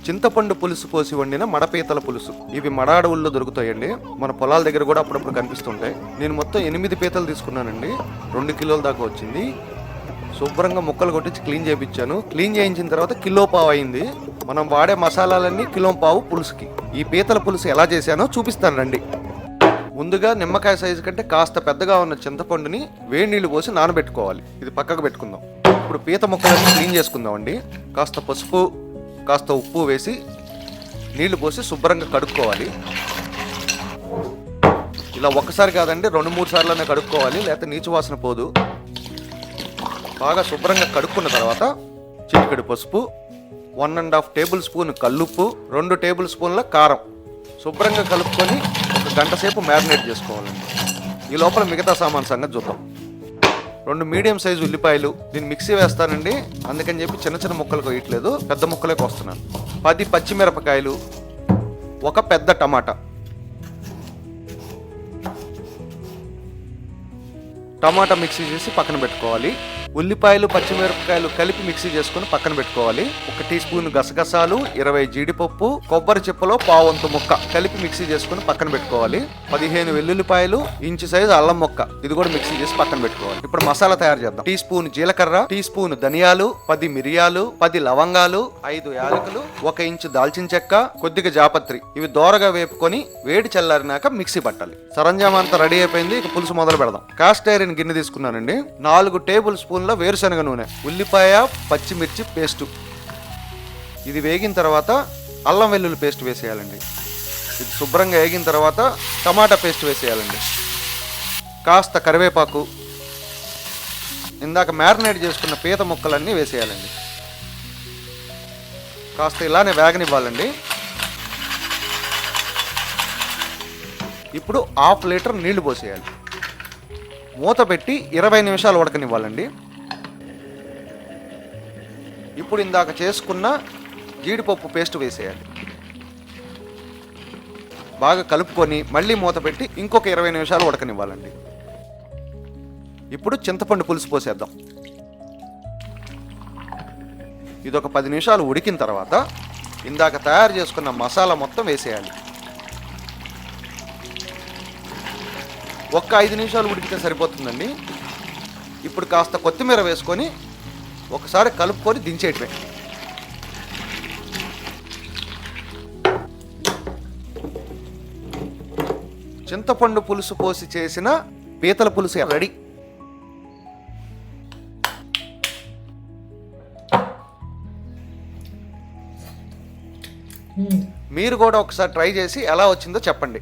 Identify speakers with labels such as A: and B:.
A: చింతపండు పులుసు పోసి వండిన మడపీతల పులుసు. ఇవి మడ అడవుల్లో దొరుకుతాయండి, మన పొలాల దగ్గర కూడా అప్పుడప్పుడు కనిపిస్తుంటాయి. నేను మొత్తం 8 పీతలు తీసుకున్నానండి, 2 కిలోల దాకా వచ్చింది. శుభ్రంగా ముక్కలు కొట్టించి క్లీన్ చేయించాను. క్లీన్ చేయించిన తర్వాత కిలో పావు అయింది. మనం వాడే మసాలాలన్నీ కిలో పావు పులుసుకి. ఈ పీతల పులుసు ఎలా చేశానో చూపిస్తాను రండి. ముందుగా నిమ్మకాయ సైజు కంటే కాస్త పెద్దగా ఉన్న చింతపండుని వేడి నీళ్లు పోసి నానబెట్టుకోవాలి. ఇది పక్కకు పెట్టుకుందాం. ఇప్పుడు పీత ముక్కలన్నీ క్లీన్ చేసుకుందాం అండి. కాస్త పసుపు కాస్త ఉప్పు వేసి నీళ్లు పోసి శుభ్రంగా కడుక్కోవాలి. ఇలా ఒక్కసారి కాదండి, 2-3 సార్లనే కడుక్కోవాలి, లేకపోతే నీచు వాసన పోదు. బాగా శుభ్రంగా కడుక్కున్న తర్వాత చిటికెడు పసుపు, 1½ టేబుల్ స్పూన్ కల్లుప్పు, 2 టేబుల్ స్పూన్ల కారం శుభ్రంగా కలుపుకొని 1 గంట సేపు మ్యారినేట్ చేసుకోవాలండి. ఈ లోపల మిగతా సామాన్ సంగతి చూద్దాం. 2 మీడియం సైజు ఉల్లిపాయలు, దీన్ని మిక్సీ వేస్తానండి, అందుకని చెప్పి చిన్న చిన్న ముక్కలు కొయ్యట్లేదు, పెద్ద ముక్కలే కోస్తున్నాను. 10 పచ్చిమిరపకాయలు, 1 పెద్ద టమాటా. టమాటా మిక్సీ చేసి పక్కన పెట్టుకోవాలి. ఉల్లిపాయలు పచ్చిమిరపకాయలు కలిపి మిక్సీ చేసుకుని పక్కన పెట్టుకోవాలి. 1 టీ స్పూన్ గసగసాలు, 20 జీడిపప్పు, కొబ్బరి చిప్పలో పావంతు ముక్క కలిపి మిక్సీ చేసుకుని పక్కన పెట్టుకోవాలి. 15 వెల్లుల్లిపాయలు, ఇంచు సైజు అల్లం ముక్క, ఇది కూడా మిక్సీ చేసి పక్కన పెట్టుకోవాలి. ఇప్పుడు మసాలా తయారు చేద్దాం. టీ స్పూన్ జీలకర్ర, టీ స్పూన్ ధనియాలు, 10 మిరియాలు, 10 లవంగాలు, 5 యాలకులు, 1 ఇంచు దాల్చిన చెక్క, కొద్దిగా జాపత్రి. ఇవి దోరగా వేపుకొని వేడి చల్లారినాక మిక్సీ పట్టాలి. సరంజామా అంతా రెడీ అయిపోయింది. ఇక పులుసు మొదలు పెడదాం. కాస్ట్ ఐరన్ గిన్నె తీసుకున్నానండి. 4 టేబుల్ స్పూన్ల వేరుశనగ నూనె, ఉల్లిపాయ పచ్చిమిర్చి పేస్టు, ఇది వేగిన తర్వాత అల్లం వెల్లుల్లి పేస్ట్ వేసేయాలండి. ఇది శుభ్రంగా వేగిన తర్వాత టమాటా పేస్ట్ వేసేయాలండి. కాస్త కరివేపాకు, ఇందాక మ్యారినేట్ చేసుకున్న పీత ముక్కలన్నీ వేసేయాలండి. కాస్త ఇలానే వేగనివ్వాలండి. ఇప్పుడు 1/2 లీటర్ నీళ్లు పోసేయాలి. మూత పెట్టి 20 నిమిషాలు ఉడకనివ్వాలండి. ఇప్పుడు ఇందాక చేసుకున్న జీడిపప్పు పేస్ట్ వేసేయాలి. బాగా కలుపుకొని మళ్ళీ మూత పెట్టి ఇంకొక 20 నిమిషాలు ఉడకనివ్వాలండి. ఇప్పుడు చింతపండు పులుసు పోసేద్దాం. ఇదొక 10 నిమిషాలు ఉడికిన తర్వాత ఇందాక తయారు చేసుకున్న మసాలా మొత్తం వేసేయాలి. ఒక్క 5 నిమిషాలు ఉడికితే సరిపోతుందండి. ఇప్పుడు కాస్త కొత్తిమీర వేసుకొని ఒకసారి కలుపుకొని దించేయటమే. చింతపండు పులుసు పోసి చేసిన పీతల పులుసు రెడీ. మీరు కూడా ఒకసారి ట్రై చేసి ఎలా వచ్చిందో చెప్పండి.